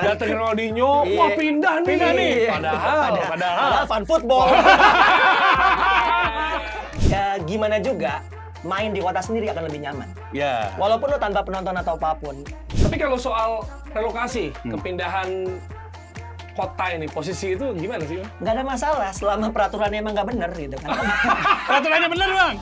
Datengin Ronaldinho, wah pindah nih. Padahal fan football. Ya gimana juga, main di kota sendiri akan lebih nyaman. Ya. Walaupun lo tanpa penonton atau apapun. Tapi kalau soal relokasi, kepindahan kota ini, posisi itu gimana sih? Nggak ada masalah selama peraturannya emang nggak bener gitu kan. Peraturannya bener, Bang.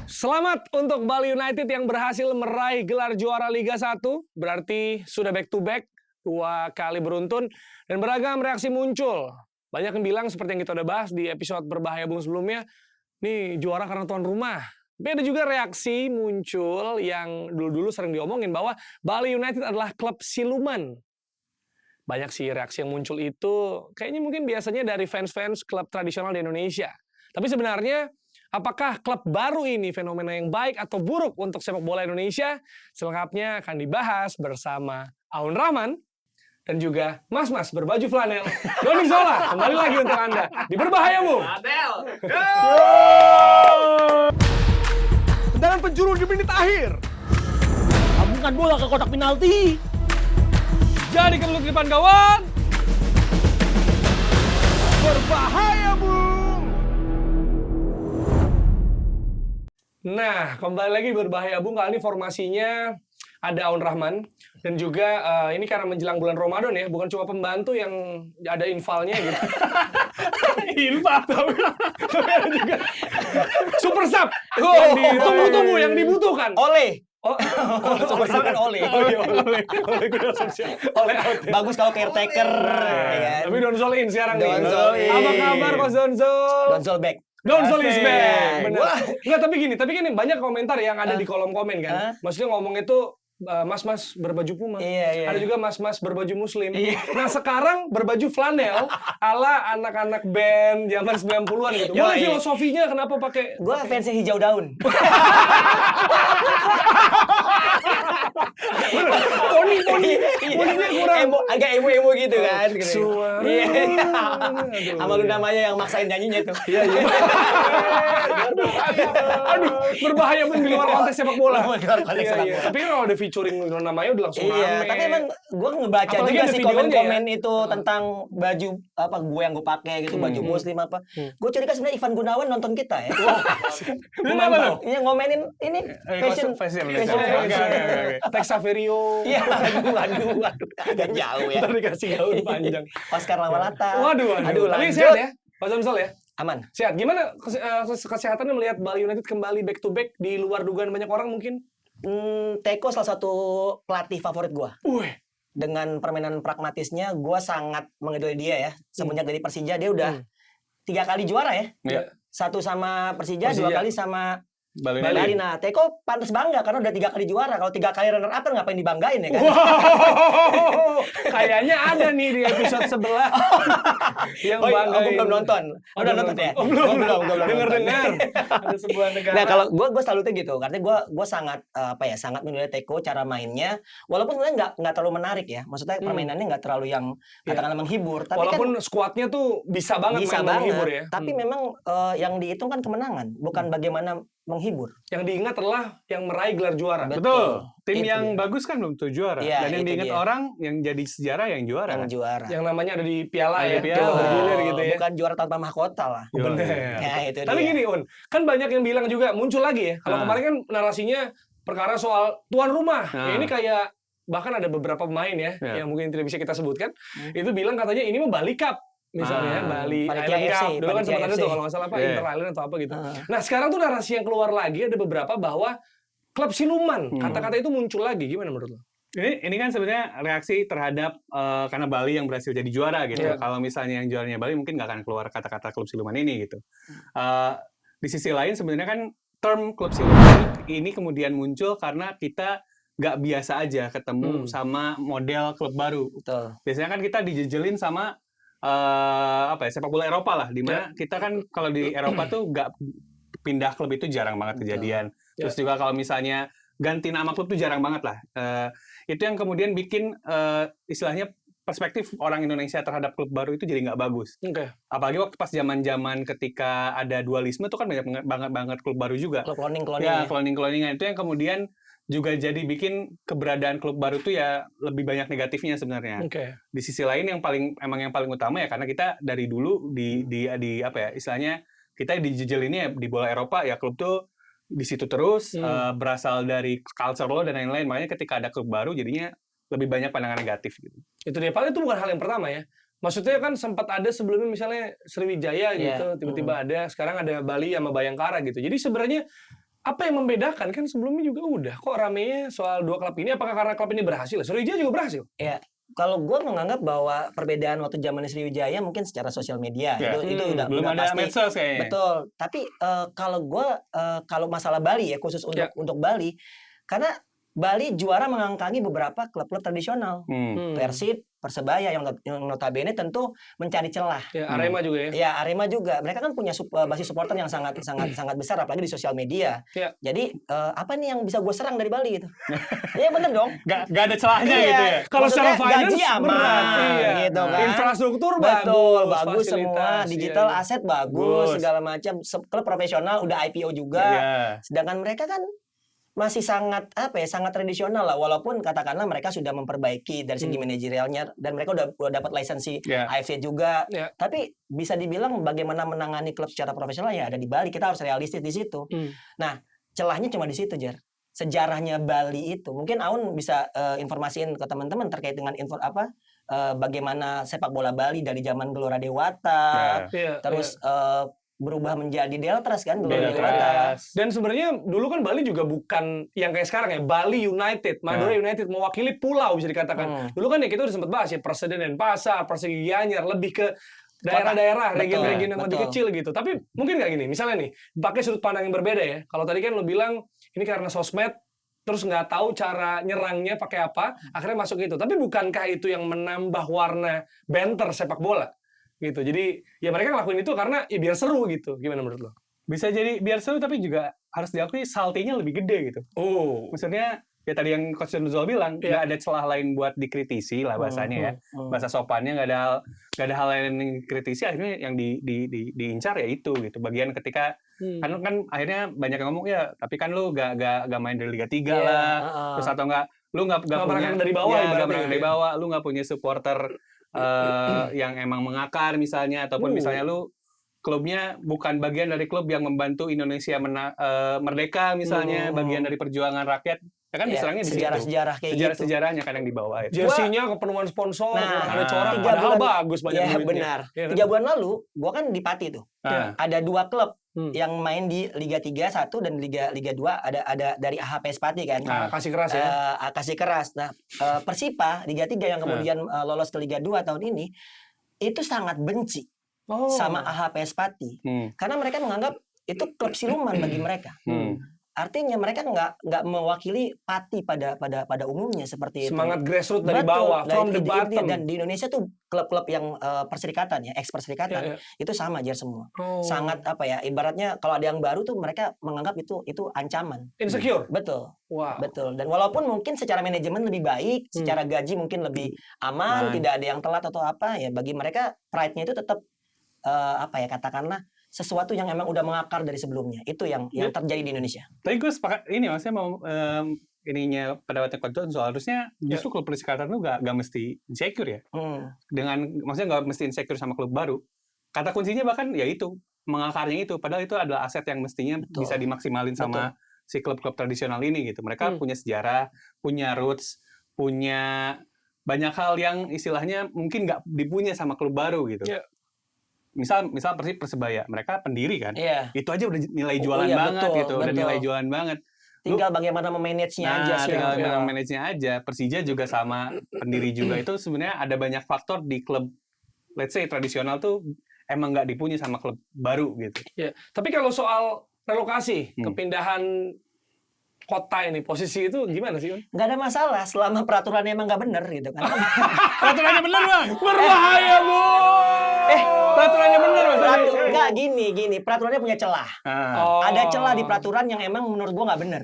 Selamat untuk Bali United yang berhasil meraih gelar juara Liga 1. Berarti sudah back to back, 2 kali beruntun. Dan beragam reaksi muncul. Banyak yang bilang seperti yang kita udah bahas di episode Berbahaya Bung sebelumnya, nih juara karena tuan rumah. Tapi ada juga reaksi muncul yang dulu-dulu sering diomongin bahwa Bali United adalah klub siluman. Banyak sih reaksi yang muncul itu, kayaknya mungkin biasanya dari fans-fans klub tradisional di Indonesia. Tapi sebenarnya, apakah klub baru ini fenomena yang baik atau buruk untuk sepak bola Indonesia? Selengkapnya akan dibahas bersama Aun Rahman dan juga mas-mas berbaju flanel Doni Zola. Kembali lagi untuk Anda di Berbahaya Bung. Tendangan penjuru di menit akhir. Sambungkan bola ke kotak penalti. Jadi kebelut di depan gawang. Berbahaya Bung. Nah, kembali lagi Berbahaya Bung. Kali ini formasinya ada Aun Rahman. Dan juga ini karena menjelang bulan Ramadan ya, bukan cuma pembantu yang ada infalnya gitu. Infal, tapi ada juga super sub. Yang ditunggu-tunggu, yang dibutuhkan. Oleh. Super sub kan oleh. Oleh kuda sosial. Oleh out. Bagus kalau caretaker. Ya kan? Tapi Donzol in sekarang nih. Donzol in. Apa kabar Coach Donzol? Donzol back. Donzol is back. Benar. Wah. Enggak, tapi gini banyak komentar yang ada di kolom komen kan. Maksudnya ngomong itu mas-mas berbaju Puma. Iya. Ada juga mas-mas berbaju Muslim. Nah, sekarang berbaju flanel ala anak-anak band zaman 90-an gitu. Boleh filosofinya kenapa pakai Gua fansnya hijau daun. Poninya kurang agak emo gitu kan. Suara. Sama lu namanya yang maksain nyanyinya tuh. Iya. Aduh, berbahaya pun di luar konteks sepak bola. Iya. Tapi kalau ada featuring namanya udah langsung rame. Iya, tapi emang gue ngebaca apalagi juga ada sih videonya komen-komen itu tentang baju apa gue yang gue pakai gitu, baju Muslim apa. Gue curiga sebenarnya Ivan Gunawan nonton kita ya. Memantau. Iya, ngomenin ini fashion. Tex Saverio. Iya, aduh, agak jauh ya. Ntar dikasih gaun panjang. Oscar Lawalata. Waduh. Tapi lanjut. sehat ya, Pak Samsul ya? Aman. Sehat. Gimana kesehatannya melihat Bali United kembali back to back di luar dugaan banyak orang mungkin? Teko salah satu pelatih favorit gue. Dengan permainan pragmatisnya, gue sangat mengidolai dia ya. Semenjak dari Persija, dia udah 3 kali juara ya. Iya. 1 sama Persija, 2 kali sama Bali. Nah, Teko pantas bangga karena udah 3 kali juara. Kalau 3 kali runner up kan ngapain dibanggain ya kan? Wow, kayaknya ada nih di episode sebelah yang banggain. Aku belum nonton. Udah nonton ya? Belum. Nonton. Dengar. Ada sebuah negara. Nah, kalau gue salutnya gitu, karena gue sangat sangat menilai Teko cara mainnya. Walaupun sebenarnya nggak terlalu menarik ya. Maksudnya permainannya nggak terlalu yang katakanlah menghibur. Tapi walaupun kan skuadnya tuh bisa banget menghibur ya. Tapi memang yang dihitung kan kemenangan, bukan bagaimana menghibur. Yang diingat adalah yang meraih gelar juara. Betul. Tim Itu yang dia. bagus kan belum tentu juara. Iya, Dan yang itu diingat dia. orang yang jadi sejarah yang juara. Yang juara. Yang namanya ada di piala Ada ya. di piala. Bergilir gitu ya. Bukan juara tanpa mahkota lah. Bener. Ya, itu Tapi dia. gini Un, kan banyak yang bilang juga muncul lagi ya. Kalau kemarin kan narasinya perkara soal tuan rumah. Ya, ini kayak bahkan ada beberapa pemain ya yang mungkin tidak bisa kita sebutkan. Itu bilang katanya ini mah Bali Cup. Misalnya Bali Panitia Island FC, Cup. Dulu kan sempat ada FC. tuh kalau nggak salah apa Inter Island atau apa gitu. Ah. Nah sekarang tuh narasi yang keluar lagi ada beberapa bahwa klub siluman. Kata-kata itu muncul lagi. Gimana menurut lo? Ini kan sebenarnya reaksi terhadap karena Bali yang berhasil jadi juara gitu. Iya. Kalau misalnya yang juaranya Bali mungkin nggak akan keluar kata-kata klub siluman ini gitu. Di sisi lain sebenarnya kan term klub siluman ini kemudian muncul karena kita nggak biasa aja ketemu sama model klub baru. Betul. Biasanya kan kita dijejelin sama sepak bola Eropa lah, dimana kita kan kalau di Eropa tuh nggak pindah klub itu jarang banget kejadian. Terus juga kalau misalnya ganti nama klub tuh jarang banget lah. Itu yang kemudian bikin istilahnya perspektif orang Indonesia terhadap klub baru itu jadi nggak bagus. Oke. Apalagi waktu pas zaman-zaman ketika ada dualisme tuh kan banyak banget klub baru juga. Klub cloning Ya, cloning-cloningan itu yang kemudian juga jadi bikin keberadaan klub baru tuh ya lebih banyak negatifnya sebenarnya. Oke. Di sisi lain yang paling utama ya karena kita dari dulu di apa ya istilahnya kita dijejel ini ya di bola Eropa ya klub tuh di situ terus berasal dari culture lo dan lain-lain, makanya ketika ada klub baru jadinya lebih banyak pandangan negatif gitu. Itu dia. Padahal itu bukan hal yang pertama ya. Maksudnya kan sempat ada sebelumnya misalnya Sriwijaya gitu, tiba-tiba ada, sekarang ada Bali sama Bayangkara gitu. Jadi sebenarnya apa yang membedakan kan sebelumnya juga udah kok ramenya soal dua klub ini, apakah karena klub ini berhasil? Sriwijaya juga berhasil. Ya, kalau gue menganggap bahwa perbedaan waktu zaman Sriwijaya mungkin secara sosial media itu udah belum ada pasti. medsos kayaknya. Betul. Tapi kalau masalah Bali ya khusus untuk Bali, karena Bali juara mengangkangi beberapa klub-klub tradisional, Persib, Persebaya yang notabene tentu mencari celah. Ya, Arema juga ya. Ya, Arema juga. Mereka kan punya basis supporter yang sangat besar, apalagi di sosial media. Ya. Jadi apa nih yang bisa gue serang dari Bali gitu? Iya bener dong. Gak ada celahnya gitu ya. Kalau secara finance gaji aman, berat, gitu kan. Infrastruktur bagus fasilitas, semua, digital iya. aset bagus, segala macam. Klub profesional udah IPO juga. Sedangkan mereka kan masih sangat tradisional lah, walaupun katakanlah mereka sudah memperbaiki dari segi manajerialnya dan mereka udah dapat lisensi AFC juga. Tapi bisa dibilang bagaimana menangani klub secara profesional ya ada di Bali. Kita harus realistis di situ. Nah, celahnya cuma di situ, Jer. Sejarahnya Bali itu mungkin Aun bisa informasiin ke teman-teman terkait dengan bagaimana sepak bola Bali dari zaman Gelora Dewata, terus berubah menjadi Deltras kan, Gelora Dewata. Dan sebenarnya dulu kan Bali juga bukan yang kayak sekarang ya, Bali United, Madura United mewakili pulau bisa dikatakan. Dulu kan ya kita udah sempat bahas ya Perseden Denpasar, Persegi Gianyar, lebih ke daerah-daerah, region-region yang lebih kecil gitu. Tapi mungkin nggak gini, misalnya nih, pakai sudut pandang yang berbeda ya. Kalau tadi kan lo bilang ini karena sosmed, terus nggak tahu cara nyerangnya pakai apa, akhirnya masuk itu. Tapi bukankah itu yang menambah warna banter sepak bola? Gitu. Jadi ya mereka ngelakuin itu karena ya biar seru gitu. Gimana menurut lo? Bisa jadi biar seru tapi juga harus diakui saltinya lebih gede gitu. Maksudnya ya tadi yang Coach Nuzul bilang nggak ada celah lain buat dikritisi lah bahasanya ya. Bahasa sopannya nggak ada hal lain yang dikritisi, akhirnya yang diincar ya itu gitu. Bagian ketika kan akhirnya banyak yang ngomong ya tapi kan lu nggak main dari Liga 3 lah. Terus atau lu nggak punya dari bawah dari bawah, lu nggak punya supporter yang emang mengakar misalnya, ataupun misalnya lu klubnya bukan bagian dari klub yang membantu Indonesia merdeka misalnya, bagian dari perjuangan rakyat, ya kan diserangnya di situ. Sejarah-sejarah kayak gitu. Sejarahnya kadang dibawa itu. Jersinya kepenuhan sponsor, ada corak, 3 padahal bulan, bagus banyak duitnya. Benar. 3 bulan lalu, gua kan di Pati tuh. Ada 2 klub yang main di Liga 3 1 dan Liga 2 ada dari AHPS Pati kan. Kasih keras ya. Kasih keras. Nah, Persipa Liga 3 yang kemudian lolos ke Liga 2 tahun ini itu sangat benci sama AHPS Pati. Karena mereka menganggap itu klub siluman bagi mereka. Artinya mereka nggak mewakili Pati pada umumnya seperti itu. Semangat grassroots dari bawah, from the bottom. Dan di Indonesia tuh klub-klub yang perserikatan ya, ex-perserikatan itu sama aja semua. Sangat ibaratnya kalau ada yang baru tuh mereka menganggap itu ancaman. Insecure. Betul. Wow. Betul. Dan walaupun mungkin secara manajemen lebih baik, secara gaji mungkin lebih aman, tidak ada yang telat atau apa ya, bagi mereka pride-nya itu tetap katakanlah sesuatu yang emang udah mengakar dari sebelumnya. Itu yang terjadi di Indonesia. Tapi gue sepakat ini, maksudnya mau ininya pendapatnya Coach John soal harusnya justru klub persikatan itu gak mesti insecure ya. Maksudnya gak mesti insecure sama klub baru. Kata kuncinya bahkan ya itu, mengakarnya itu. Padahal itu adalah aset yang mestinya bisa dimaksimalin sama si klub-klub tradisional ini gitu. Mereka punya sejarah, punya roots, punya banyak hal yang istilahnya mungkin gak dipunya sama klub baru gitu. Misal Persebaya, mereka pendiri kan, itu aja udah nilai jualan banget gitu, udah nilai jualan banget. Tinggal bagaimana memanage-nya aja sih. Tinggal bagaimana manage-nya aja. Persija juga sama pendiri juga itu sebenarnya ada banyak faktor di klub, let's say tradisional tuh emang nggak dipunya sama klub baru gitu. Tapi kalau soal relokasi, kepindahan kota ini posisi itu gimana sih, Un? Nggak ada masalah selama peraturannya emang nggak bener gitu kan. Peraturannya benar, Bang. Berbahaya, Bu. Peraturannya benar maksudnya. Nggak gini, peraturannya punya celah. Oh. Ada celah di peraturan yang emang menurut gua nggak bener.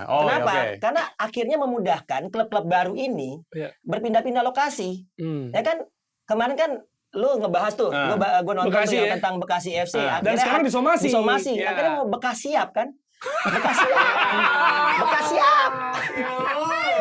Oh, Kenapa? oke. Karena akhirnya memudahkan klub-klub baru ini Iya. berpindah-pindah lokasi. Hmm. Ya kan kemarin kan lu ngebahas tuh, gua nonton Bekasi, tuh yang ya? tentang Bekasi FC. Dan sekarang disomasi. Disomasi. Akhirnya mau Bekasi siap kan? Bekasi siap.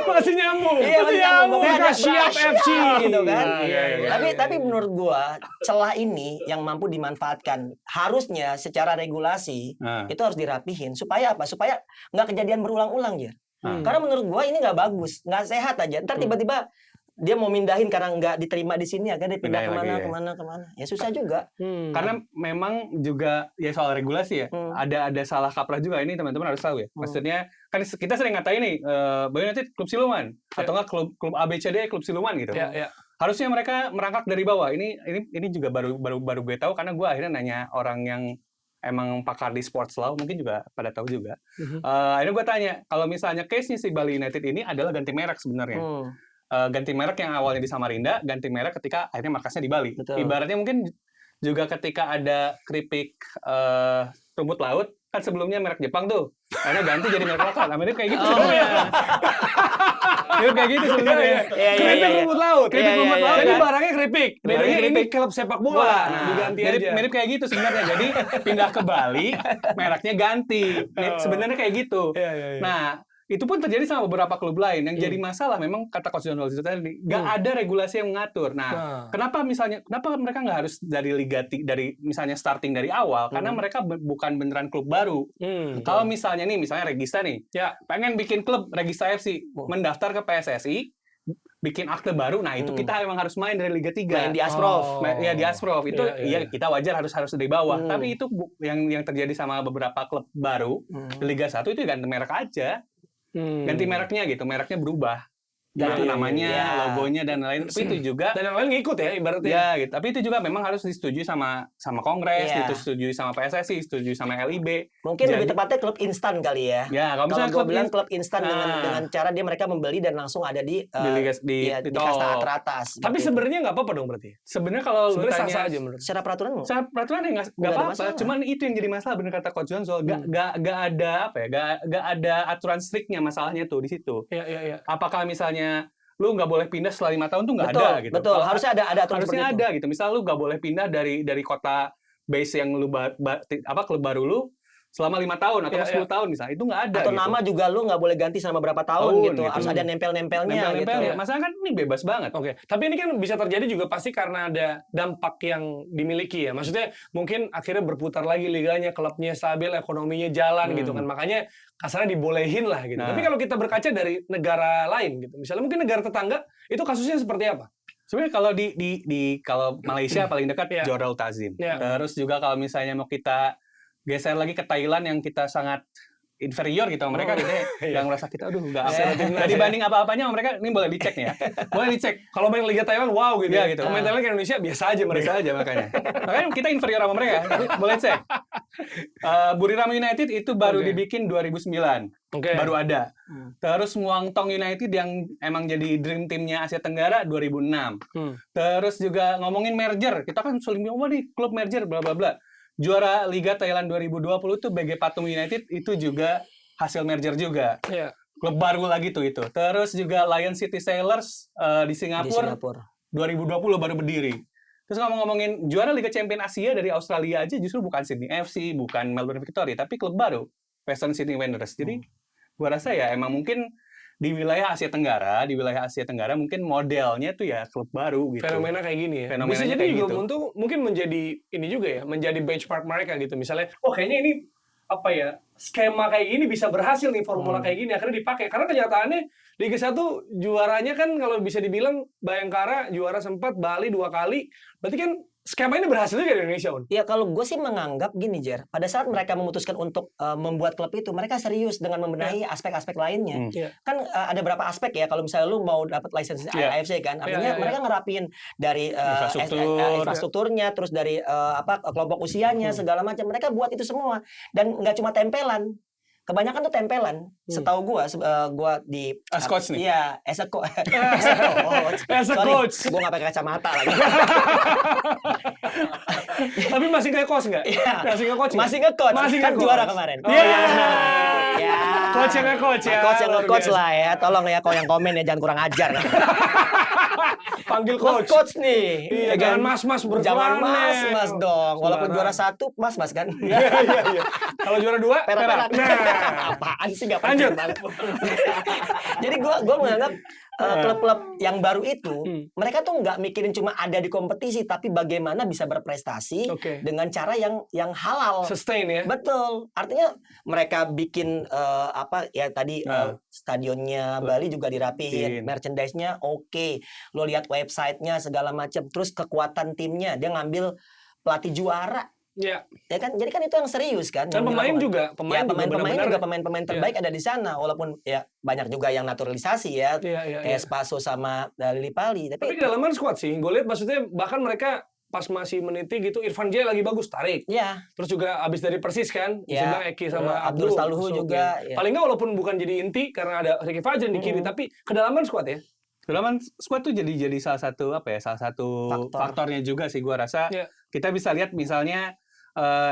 Masih nyambung. Iya, masih nyambung. Pokoknya ada Siap Bekasi FC gitu kan. Iya. Tapi menurut gua celah ini yang mampu dimanfaatkan harusnya secara regulasi itu harus dirapihin supaya apa? Supaya nggak kejadian berulang-ulang ya. Karena menurut gua ini nggak bagus, nggak sehat aja. Ntar tiba-tiba dia mau mindahin karena nggak diterima di sini, akhirnya dia pindah Pindahin kemana. Ya susah juga. Karena memang juga ya soal regulasi ya, ada salah kaprah juga ini teman-teman harus tahu ya. Maksudnya kan kita sering ngatain nih, Bali United klub siluman atau enggak klub ABCD klub siluman gitu. Iya. Harusnya mereka merangkak dari bawah. Ini juga baru gue tahu karena gue akhirnya nanya orang yang emang pakar di sports law, mungkin juga pada tahu juga. Akhirnya gue tanya, kalau misalnya case-nya si Bali United ini adalah ganti merek sebenarnya. Ganti merek yang awalnya di Samarinda, ganti merek ketika akhirnya markasnya di Bali. Betul. Ibaratnya mungkin juga ketika ada keripik rumput laut, kan sebelumnya merek Jepang tuh, akhirnya ganti jadi merek lokal. Nah, mirip kayak gitu sebenarnya. Mirip kayak gitu sebenarnya. Keripik rumput laut. Keripik rumput laut. Jadi kan? barangnya keripik. Bedanya ini klub sepak bola. Diganti aja. Mirip kayak gitu sebenarnya. Jadi pindah ke Bali, mereknya ganti. Sebenarnya kayak gitu. Iya. Nah, itu pun terjadi sama beberapa klub lain. Yang jadi masalah memang kata Coach John Walsh itu tadi, nggak ada regulasi yang mengatur. Nah, kenapa mereka nggak harus dari dari misalnya starting dari awal? Karena mereka bukan beneran klub baru. Kalau misalnya Regista nih, pengen bikin klub Regista FC, mendaftar ke PSSI, bikin akte baru. Nah, itu kita emang harus main dari Liga 3. Main di Asprof. Ya di Asprof. Itu Iya. kita wajar harus dari bawah. Tapi itu yang terjadi sama beberapa klub baru di Liga 1 itu ganti merek aja. Ganti mereknya gitu, mereknya berubah. Namanya, logonya dan lain-lain. Tapi itu juga Dan yang lain ngikut ya ibaratnya. ya gitu. Tapi itu juga memang harus disetujui sama Kongres, disetujui sama PSSI, disetujui sama LIB. Mungkin lebih tepatnya klub instan kali ya. Ya, kalau misalnya gue bilang klub instan dengan cara mereka membeli dan langsung ada di kasta teratas. Tapi sebenarnya nggak apa-apa dong berarti. Sebenarnya kalau lu Sebenarnya tanya sah-sah aja menurut. Secara peraturan peraturan ya nggak apa-apa. Cuman itu yang jadi masalah bener kata Coach John soal nggak ada aturan striknya masalahnya tuh di situ. Iya. Apakah misalnya lu nggak boleh pindah setelah 5 tahun tuh nggak ada gitu. Betul, harusnya ada aturan harusnya seperti ada itu. gitu. Misal lu nggak boleh pindah dari kota base yang lu klub baru lu selama 5 tahun atau 10 tahun misalnya. Itu nggak ada Atau gitu. nama juga lu nggak boleh ganti selama berapa tahun gitu. Harus ada nempel-nempelnya gitu. Masalah kan ini bebas banget. Oke, tapi ini kan bisa terjadi juga pasti karena ada dampak yang dimiliki ya. Maksudnya mungkin akhirnya berputar lagi liganya, klubnya stabil, ekonominya jalan gitu kan. Makanya kasarnya dibolehin lah gitu. Tapi kalau kita berkaca dari negara lain gitu, misalnya mungkin negara tetangga, itu kasusnya seperti apa? Sebenarnya kalau kalau Malaysia paling dekat Johor Tazim. Terus juga kalau misalnya mau kita geser lagi ke Thailand yang kita sangat inferior gitu sama mereka gitu yang merasa kita nggak apa dibanding apa-apanya sama mereka. Ini boleh dicek nih ya. Boleh dicek. Kalau main Liga Thailand wow gitu. Ya, gitu. Main Thailand ke Indonesia biasa aja mereka. Biasa aja makanya kita inferior sama mereka. Tapi boleh cek. Buriram United itu baru dibikin 2009. Baru ada. Terus Muangthong United yang emang jadi dream teamnya Asia Tenggara 2006. Terus juga ngomongin merger. Kita kan sering ngomong nih klub merger bla bla bla. Juara Liga Thailand 2020 tuh BG Pathum United itu juga hasil merger juga. Klub baru lagi tuh itu. Terus juga Lion City Sailors di Singapura 2020 baru berdiri. Terus ngomongin juara Liga Champion Asia dari Australia aja justru bukan Sydney FC, bukan Melbourne Victory, tapi klub baru, Western Sydney Wanderers. Jadi gua rasa ya emang mungkin di wilayah Asia Tenggara mungkin modelnya tuh ya klub baru gitu. Fenomena kayak gini ya. Bisa jadi juga mungkin menjadi ini juga ya, menjadi benchmark mereka gitu. Misalnya, kayaknya ini skema kayak gini bisa berhasil nih, formula kayak gini akhirnya dipakai. Karena kenyataannya Liga 1 juaranya kan kalau bisa dibilang Bayangkara juara sempat, Bali 2 kali. Berarti kan skema ini berhasil juga di Indonesia, Un. Ya kalau gue sih menganggap gini, Jer. Pada saat mereka memutuskan untuk membuat klub itu, mereka serius dengan membenahi aspek-aspek lainnya. Kan ada berapa aspek ya, kalau misalnya lu mau dapat lisensi AFC kan. Artinya mereka ngerapin dari infrastrukturnya, terus dari kelompok usianya, segala macam. Mereka buat itu semua. Dan nggak cuma tempelan. kebanyakan tuh tempelan. Setahu gua di As coach nih? Iya, as a coach. As a Sorry, coach. gua nggak pakai kacamata lagi. Tapi masih nge-coach nggak? Iya. Masih nge-coach nggak? Masih nge-coach. Masih Kan nge-coach. juara kemarin. Oh, iya. Ya. Coach yang nge-coach ya. Coach yang luar nge-coach biasa. lah ya. Tolong ya kalau yang komen ya jangan kurang ajar. Panggil Coach. coach. Coach nih. Iya, Ya jangan kan? mas-mas berflanel. Jangan mas dong. Walaupun Sembarang. juara 1 mas kan. Iya. Kalau juara 2, Perak-perak. Nah, Apaan sih nggak Lanjut. penting banget. Jadi gua menganggap klub-klub yang baru itu mereka tuh nggak mikirin cuma ada di kompetisi tapi bagaimana bisa berprestasi Oke. dengan cara yang halal. sustain ya. Betul. Artinya mereka bikin apa ya tadi stadionnya Bali juga dirapihin, Bikin. merchandise-nya oke. Lo lihat websitenya segala macam. Terus kekuatan timnya dia ngambil pelatih juara. Iya. Ya kan, jadi kan itu yang serius kan. Dan yang pemain dilakukan. juga, Ya, pemain pemain-pemain benar-benar. juga pemain-pemain terbaik ada di sana, walaupun ya banyak juga yang naturalisasi ya, Iya. kayak Spaso sama Lili Pali. Tapi Tapi kedalaman squad sih. Gue lihat maksudnya bahkan mereka pas masih meniti gitu, Irfan Jaya lagi bagus, tarik. ya, Terus juga abis dari Persis kan, Ya. Zidane, Eki sama Abdul Saluhu masuk, juga, ya. ya. Paling nggak walaupun bukan jadi inti karena ada Ricky Fajrin di kiri, tapi kedalaman squad ya. Kedalaman squad tuh jadi salah satu faktornya juga sih gua rasa. Iya. Kita bisa lihat misalnya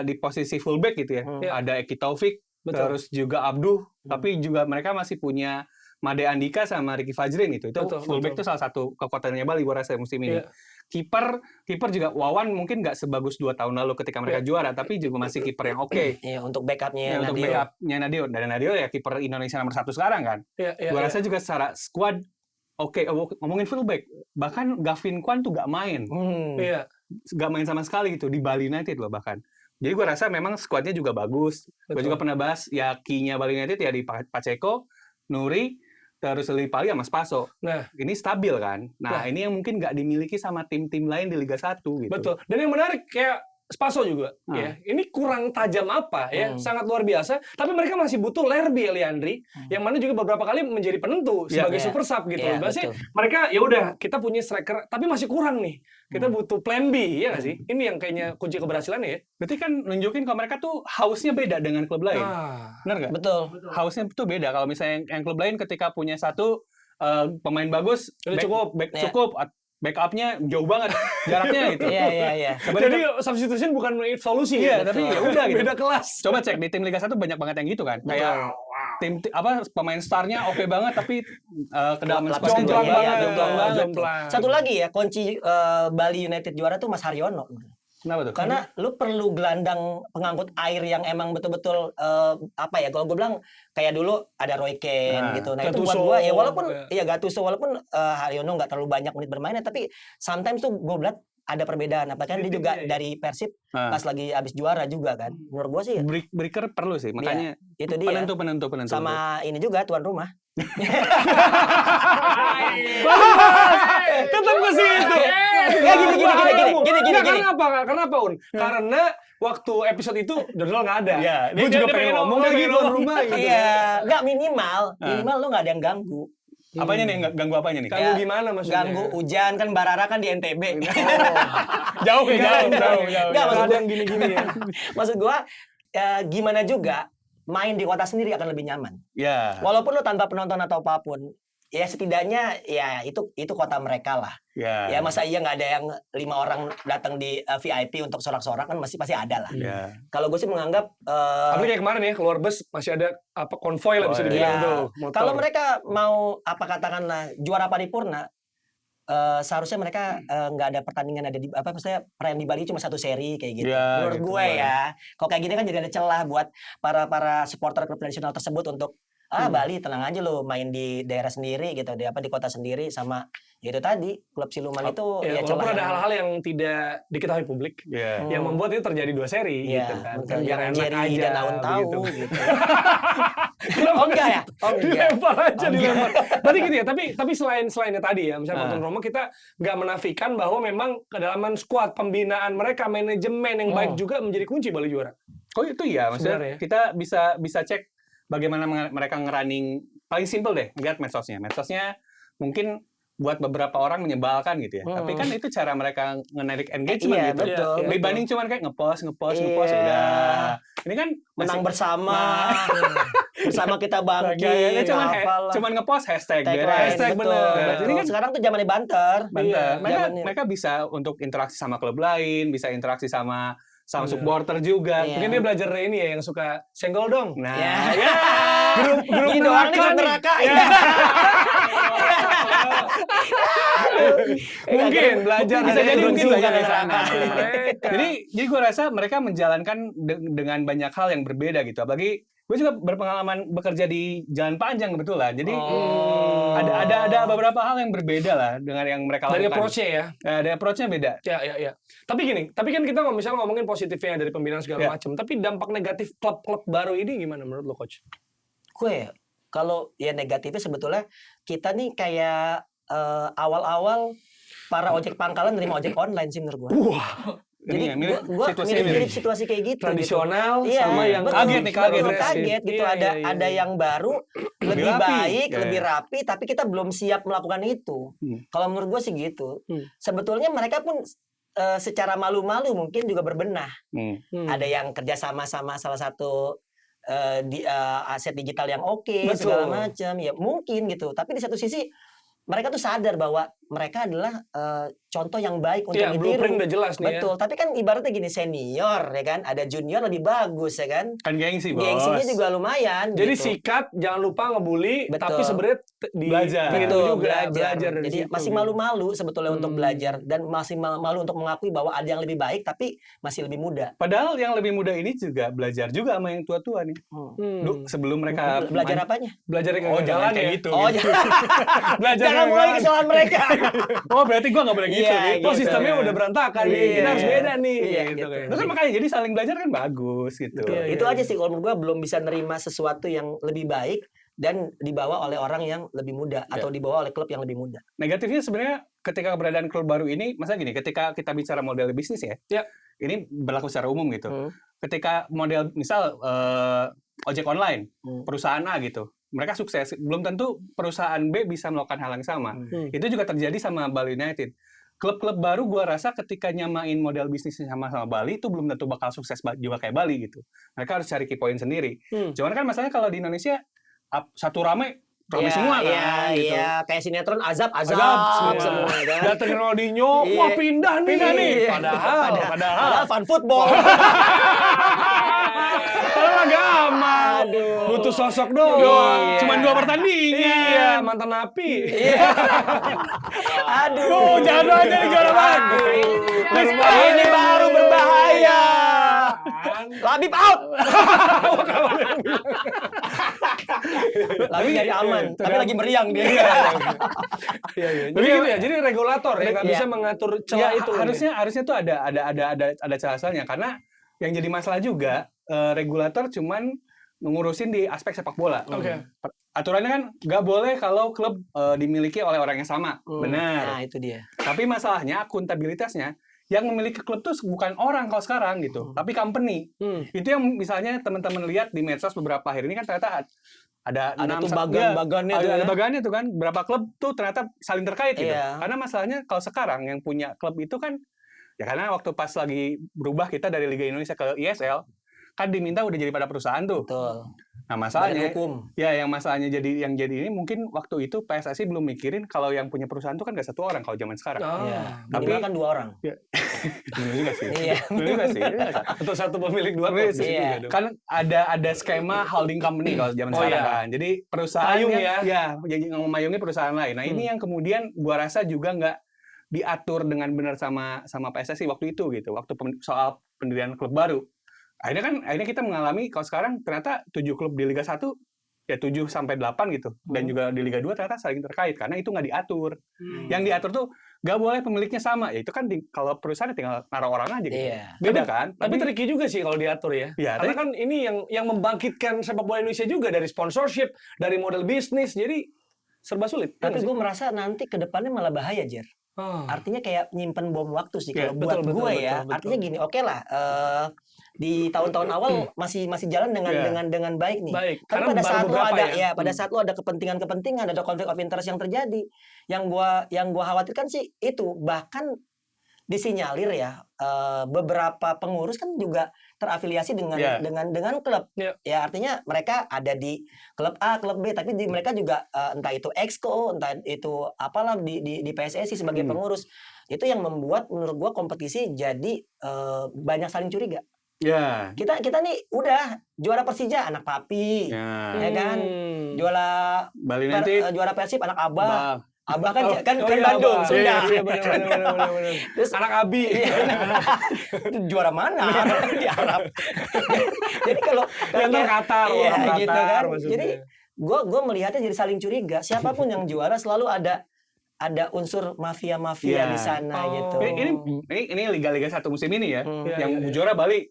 di posisi fullback gitu ya. Iya. Ada Eki Taufik, Betul. terus juga Abduh, tapi juga mereka masih punya Made Andika sama Ricky Fajrin itu. Betul, Fullback betul. itu salah satu kekuatannya Bali gua rasa musim ini. Iya. Kiper juga Wawan mungkin nggak sebagus 2 tahun lalu ketika mereka juara, tapi juga masih kiper yang oke. ya untuk backupnya Untuk Nadio. backupnya Nadio. Dan Nadio ya kiper Indonesia nomor 1 sekarang kan. Iya. Gua rasa juga secara squad oke. Ngomongin fullback, bahkan Gavin Kwan tuh gak main. Iya. Gak main sama sekali gitu di Bali United loh bahkan. Jadi gue rasa memang skuadnya juga bagus. Gue Betul. juga pernah bahas ya key-nya Bali United ya di Pacheco, Nuri, terus Lili Pali sama Spaso. Nah, Ini stabil kan. Nah, ini yang mungkin nggak dimiliki sama tim-tim lain di Liga 1 gitu. betul. Dan yang menarik kayak Spaso juga, ya. Ini kurang tajam apa ya, sangat luar biasa. Tapi mereka masih butuh Lerby Eliandri, yang mana juga beberapa kali menjadi penentu sebagai Iya. super sub gitu. Iya, Berarti betul. mereka ya udah kita punya striker, tapi masih kurang nih. Kita butuh plan B, ya nggak sih? Ini yang kayaknya kunci keberhasilannya ya. Berarti kan nunjukin kalau mereka tuh hausnya beda dengan klub lain. Ah, Benar nggak? Betul. Hausnya tuh beda. Kalau misalnya yang klub lain ketika punya satu pemain bagus, Udah cukup. Ya. cukup. Backupnya jauh banget jaraknya gitu. Iya. jadi substitution bukan solusi. Iya, ya. tapi ya udah gitu. Beda kelas. Coba cek di tim Liga 1 banyak banget yang gitu kan. Kayak tim pemain starnya oke banget tapi kedalaman squadnya Jomplang jauh banget, banget. jomplang banget. jomplang. Satu lagi ya, kunci Bali United juara tuh Mas Haryono. Kenapa tuh? Karena lu perlu gelandang pengangkut air yang emang betul-betul apa ya? Kalau gue bilang kayak dulu ada Roy Keane gitu. Nah itu buat Gattuso, gue ya walaupun ya. Gattuso walaupun Haryono nggak terlalu banyak menit bermainnya, tapi sometimes tuh gue bilang ada perbedaan. Apalagi kan dia juga dari Persib pas lagi abis juara juga kan. Menurut gue sih Breaker perlu sih, makanya itu dia. penentu. Sama ini juga tuan rumah. Tetap ke situ. Ya, gini. Karena apa? Karena apa, Un? Karena waktu episode itu Donald nggak ada. Iya, Gue dia juga pengen pengen ngomong ngomong, lagi pengen tuan ngomong. rumah gitu. Iya, nggak minimal lu nggak ada yang ganggu. Apanya nih ganggu apanya nih? Ganggu gimana maksudnya? Ganggu hujan kan Barara kan di NTB. Jauh Nggak, Nggak maksud ada yang gini-gini ya. Maksud gua gimana juga main di kota sendiri akan lebih nyaman. Ya. Walaupun lu tanpa penonton atau apapun, ya setidaknya ya itu kota mereka lah. Ya. Ya masa iya nggak ada yang 5 orang datang di VIP untuk sorak-sorak kan pasti ada lah. Ya. Kalau gue sih menganggap Tapi kayak kemarin ya keluar bus masih ada apa konvoy lah bisa dibilang ya, tuh. Motor. kalau mereka mau apa katakanlah juara paripurna, seharusnya mereka nggak ada pertandingan ada di apa maksudnya perayaan di Bali cuma satu seri kayak gitu. Ya, Menurut gitu, gue Bang. ya, kalau kayak gini kan jadi ada celah buat para supporter klub tradisional tersebut untuk Bali tenang aja lo main di daerah sendiri gitu, di kota sendiri sama ya itu tadi klub siluman itu ya, ya walaupun celah ada yang- hal-hal yang tidak diketahui publik Ya. yang membuat itu terjadi 2 seri Iya, gitu kan. betul. Biar Yang enak Jerry aja dan Aun tahu begitu. gitu. Oh enggak ya? Oh enggak. Dilempar aja dilempar. Tadi gitu ya, tapi selainnya tadi ya, misalnya Tonton Romo kita nggak menafikan bahwa memang kedalaman skuad, pembinaan mereka, manajemen yang baik juga menjadi kunci Bali juara. Oh itu ya, maksudnya Sebenarnya. kita bisa cek bagaimana mereka ngerunning paling simple deh, lihat medsosnya. Medsosnya mungkin buat beberapa orang menyebalkan gitu ya. Tapi kan itu cara mereka nge-narik engagement Iya, gitu. betul. Dibanding cuman kayak nge-post Iya. udah. Ini kan Menang bersama. Bersama kita bangkit. Gayanya apalah. cuman nge-post hashtag Tagline, beres. Hashtag betul, bener. betul. Jadi kan- Sekarang tuh zamannya banter. Banter. Zamannya- Mereka bisa untuk interaksi sama klub lain, bisa interaksi sama supporter juga. Iya. Mungkin dia belajar ini ya yang suka senggol dong. Nah, Ya. ya. Grup Gini doang nih, grup neraka. Ya. Mungkin belajar bisa dari jadi grup mungkin juga belajar dari dari sana. mereka. Jadi gue rasa mereka menjalankan dengan banyak hal yang berbeda gitu. Apalagi gue juga berpengalaman bekerja di Jalan Panjang kebetulan. Jadi ada beberapa hal yang berbeda lah dengan yang mereka dari lakukan. approach-nya ya. Ada approach-nya beda. Ya. Tapi kan kita misalnya ngomongin positifnya dari pembinaan segala macam. Tapi dampak negatif klub-klub baru ini gimana menurut lo, Coach? Gue kalau ya negatifnya sebetulnya kita nih kayak awal-awal para ojek pangkalan nerima ojek online sih menurut gue. Jadi Ini ya, mirip gua situasinya mirip situasi kayak gitu. Tradisional gitu. Iya, sama yang betul, kaget nih, kaget. betul, kaget gitu. Iya, Ada yang baru, lebih rapi. baik, Iya, lebih iya. rapi, tapi kita belum siap melakukan itu. Kalau menurut gue sih gitu. Sebetulnya mereka pun secara malu-malu mungkin juga berbenah. Ada yang kerja sama salah satu aset digital yang oke, segala macam. Ya mungkin gitu. Tapi di satu sisi mereka tuh sadar bahwa mereka adalah contoh yang baik untuk Iya, ditiru. blueprint udah jelas nih. Betul, tapi kan ibaratnya gini, senior ya kan, ada junior lebih bagus ya kan. Kan gengsi, Bos. Gengsinya juga lumayan. Jadi gitu. sikat, jangan lupa ngebully, Betul. tapi sebenarnya Belajar. itu Betul, juga belajar dari Jadi situ. masih malu-malu sebetulnya untuk belajar dan masih malu untuk mengakui bahwa ada yang lebih baik tapi masih lebih muda. Padahal yang lebih muda ini juga belajar juga sama yang tua-tua nih. Sebelum mereka Belajar apanya? Belajar yang Oh, jangan kegagalan kayak ya. gitu. Oh, Belajar jangan mulai kegagalan. kesalahan mereka. Oh, berarti gua nggak boleh gitu. Iya, gitu. Oh, sistemnya udah berantakan nih. Iya, Kita harus iya. beda nih. Iya, gitu gitu. kayaknya. Itu kan makanya jadi saling belajar kan bagus gitu. Iya, Itu aja sih kalau menurut gua belum bisa nerima sesuatu yang lebih baik dan dibawa oleh orang yang lebih muda atau dibawa oleh klub yang lebih muda. Negatifnya sebenarnya ketika keberadaan klub baru ini, masa gini, ketika kita bicara model bisnis ya, Ya. ini berlaku secara umum gitu. Ketika model misal ojek online, perusahaan A gitu, mereka sukses, belum tentu perusahaan B bisa melakukan hal yang sama. Itu juga terjadi sama Bali United. Klub-klub baru gua rasa ketika nyamain model bisnisnya sama Bali itu belum tentu bakal sukses juga kayak Bali gitu. Mereka harus cari key point sendiri. Cuman kan masalahnya kalau di Indonesia satu rame semua kan gitu. Iya, kayak sinetron azab semua. kan. Datengin Ronaldinho, Iya. wah pindah nih. Iya. Padahal Fun football. Padahal agak aman. Aduh. Butuh sosok doang. Iya. Cuman 2 pertandingan. Iya, mantan api. Aduh. Jangan doang jadi juara lagi. Ini baru berbahaya. Labib out. Labib dari aman, tapi lagi meriang dia. Jadi gitu ya. Jadi regulator ya nggak Iya. bisa mengatur Ya, celah itu. harusnya tuh ada celah-celahnya karena yang jadi masalah juga regulator cuman ngurusin di aspek sepak bola. Oke. Aturannya kan nggak boleh kalau klub dimiliki oleh orang yang sama. Benar. Nah, itu dia. Tapi masalahnya akuntabilitasnya yang memiliki klub tuh bukan orang kalau sekarang gitu, tapi company. Itu yang misalnya teman-teman lihat di medsos beberapa akhir ini kan ternyata ada tuh bagan-bagannya tuh ada ya. bagannya tuh kan, berapa klub tuh ternyata saling terkait gitu. Iya. Karena masalahnya kalau sekarang yang punya klub itu kan ya karena waktu pas lagi berubah kita dari Liga Indonesia ke ISL kan diminta udah jadi pada perusahaan tuh. Betul. Nah, masalahnya Badan hukum. ya yang masalahnya jadi ini mungkin waktu itu PSSI belum mikirin kalau yang punya perusahaan itu kan gak satu orang kalau zaman sekarang. Iya. Tapi- Minimal kan 2 orang. Benar juga sih. Iya. Benar juga sih. Atau satu pemilik dua klub. Iya. Kan ada skema holding company kalau zaman sekarang kan. Jadi perusahaan Payung jadi memayungi perusahaan lain. Nah, ini yang kemudian gua rasa juga nggak diatur dengan benar sama PSSI waktu itu gitu. Waktu soal pendirian klub baru. Akhirnya kita mengalami kalau sekarang ternyata 7 klub di Liga 1 ya 7 sampai 8 gitu. Dan juga di Liga 2 ternyata saling terkait karena itu nggak diatur. Yang diatur tuh nggak boleh pemiliknya sama. Ya itu kan kalau perusahaan tinggal naruh orang aja gitu. Iya. Beda kan? Tapi tricky juga sih kalau diatur ya. Iya, Karena kan ini yang membangkitkan sepak bola Indonesia juga dari sponsorship, dari model bisnis. Jadi serba sulit. Tapi gue merasa nanti ke depannya malah bahaya, Jer. Artinya kayak nyimpen bom waktu sih Ya, kalau buat betul, gue betul, ya. betul. Artinya gini, oke lah di tahun-tahun awal masih jalan dengan baik nih. Baik, Tapi karena pada baru saat lo beberapa ada ya. pada saat lo ada kepentingan, ada konflik of interest yang terjadi. Yang gua khawatirkan sih itu, bahkan disinyalir ya beberapa pengurus kan juga terafiliasi dengan klub. Yeah. Ya artinya mereka ada di klub A, klub B, tapi mereka juga entah itu exco, entah itu apalah di PSSI sebagai pengurus. Itu yang membuat menurut gua kompetisi jadi banyak saling curiga. Ya. Kita nih udah juara Persija anak Papi, ya kan? Juara Bali United juara Persib anak Abah. Abah kan iya, Bandung, Abah. Sunda. Iya, benar. Terus Anak Abi. itu juara mana? Di Arab. Jadi kalau Yang ntar Qatar, iya, orang Qatar gitu kan. maksudnya. Jadi gua melihatnya jadi saling curiga. Siapapun yang juara selalu ada unsur mafia di sana gitu. Ini liga-liga 1 musim ini ya, yang Iya. juara Bali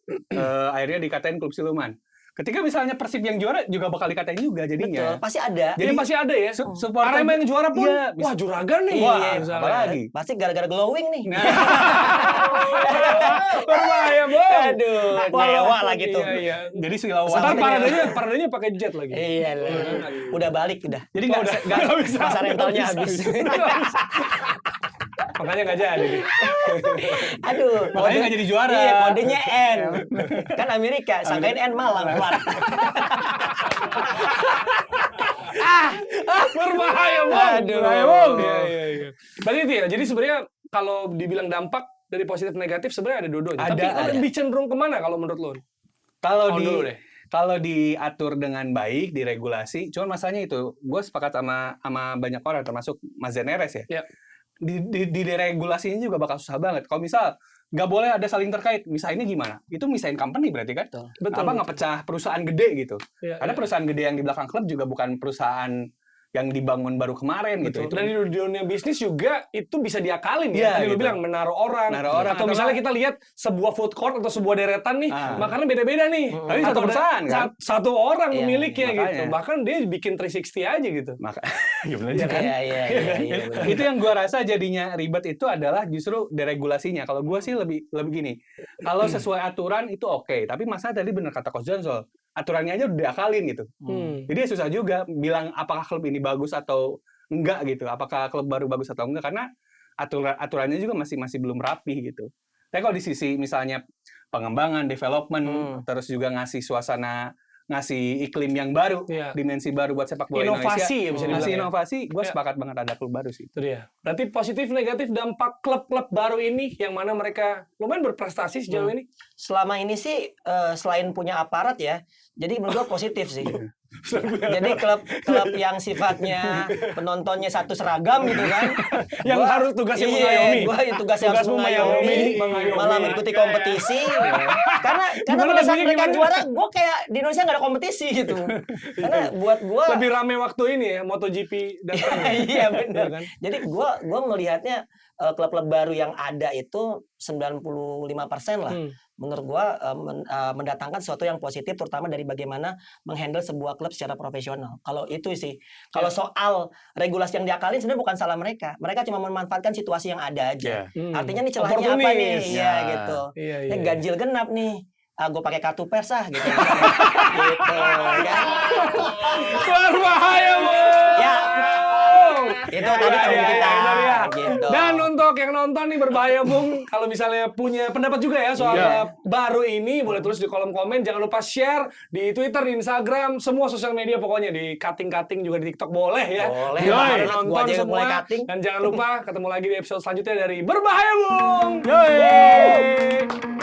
akhirnya dikatain klub siluman. Ketika misalnya Persib yang juara juga bakal dikatain juga jadinya. Betul, pasti ada. Jadi pasti ada ya. supporter Arema yang juara pun, iya, wah juragan nih. Wah, misalnya. apalagi. Pasti gara-gara glowing nih. Berbahaya, Bang. Aduh, mewah lah gitu. Iya. Jadi silau Ntar paradenya pakai jet lagi. Iya lah. Udah balik udah. Jadi nggak bisa. Masa rentalnya habis. Makanya nggak jadi. Aduh, Makanya nggak jadi juara. Iya, kodenya N. Kan Amerika, sangkain N Malang, Plat. Berbahaya, Bang. Aduh. Berbahaya, Bang. Iya. Berarti itu ya. Jadi sebenarnya kalau dibilang dampak dari positif negatif sebenarnya ada dua-duanya. Tapi Ada. lebih cenderung kemana kalau menurut lo? Dulu deh. Kalau diatur dengan baik, diregulasi, cuman masalahnya itu, gue sepakat sama banyak orang, termasuk Mas Zeneres ya. Ya. Di deregulasi ini juga bakal susah banget. Kalau misal nggak boleh ada saling terkait, misalnya gimana? Itu misahin company berarti kan? Betul. Apa ngepecah perusahaan gede gitu? Ya, Karena perusahaan gede yang di belakang klub juga bukan perusahaan yang dibangun baru kemarin gitu. Dan di dunia bisnis juga itu bisa diakalin Iya, ya. Tadi lu gitu. bilang menaruh orang. Atau misalnya kita lihat sebuah food court atau sebuah deretan nih, makannya beda-beda nih. Tapi Atau satu perusahaan kan? Satu orang Iya, memilikinya makanya. gitu. Bahkan dia bikin 360 aja gitu. Maka ya benar juga. Iya. benar. Itu yang gua rasa jadinya ribet itu adalah justru deregulasinya. Kalau gua sih lebih gini. Kalau sesuai aturan itu oke, tapi masalah tadi benar kata Coach John aturannya aja udah diakalin gitu. Jadi ya susah juga bilang apakah klub ini bagus atau enggak gitu. Apakah klub baru bagus atau enggak karena aturannya juga masih belum rapi gitu. Tapi kalau di sisi misalnya pengembangan, development, terus juga ngasih suasana, ngasih iklim yang baru, Iya. dimensi baru buat sepak bola Inovasi Indonesia. ya bisa dibilang Ngasih ya. inovasi, gue Ya. sepakat banget ada klub baru sih. Itu dia. Berarti positif negatif dampak klub-klub baru ini yang mana mereka lumayan berprestasi sejauh ini. Selama ini sih selain punya aparat ya, jadi menurut gua positif sih. Jadi klub yang sifatnya penontonnya satu seragam gitu kan. Yang harus tugasnya mengayomi. Gua tugasnya harus Tugasmu mengayomi, mengayomi. malah mengikuti kompetisi. Karena Gimana pada saat lagunya mereka gimana? juara, gua kayak di Indonesia nggak ada kompetisi gitu. Karena buat gua Lebih rame waktu ini ya MotoGP datang. iya benar. Kan? Jadi gua melihatnya klub-klub baru yang ada itu 95% lah. Menurut gua mendatangkan sesuatu yang positif terutama dari bagaimana menghandle sebuah klub secara profesional. Kalau itu sih. Kalau soal regulasi yang diakalin sebenarnya bukan salah mereka. Mereka cuma memanfaatkan situasi yang ada aja. Artinya nih celahnya apa nih? Opportunis. Iya gitu. Iya. Ini ganjil genap nih. Gue pakai kartu pers gitu. Gitu kan. Berbahaya, Bu. Ya. Itu tadi teman kita. Gitu. Dan untuk yang nonton nih berbahaya, Bung. Kalau misalnya punya pendapat juga ya soal baru ini, boleh tulis di kolom komen. Jangan lupa share di Twitter, di Instagram, semua sosial media pokoknya di cutting juga di TikTok boleh ya. Boleh. Yoi, Gua nonton aja semua. mulai cutting. Dan jangan lupa ketemu lagi di episode selanjutnya dari Berbahaya, Bung. Yoi.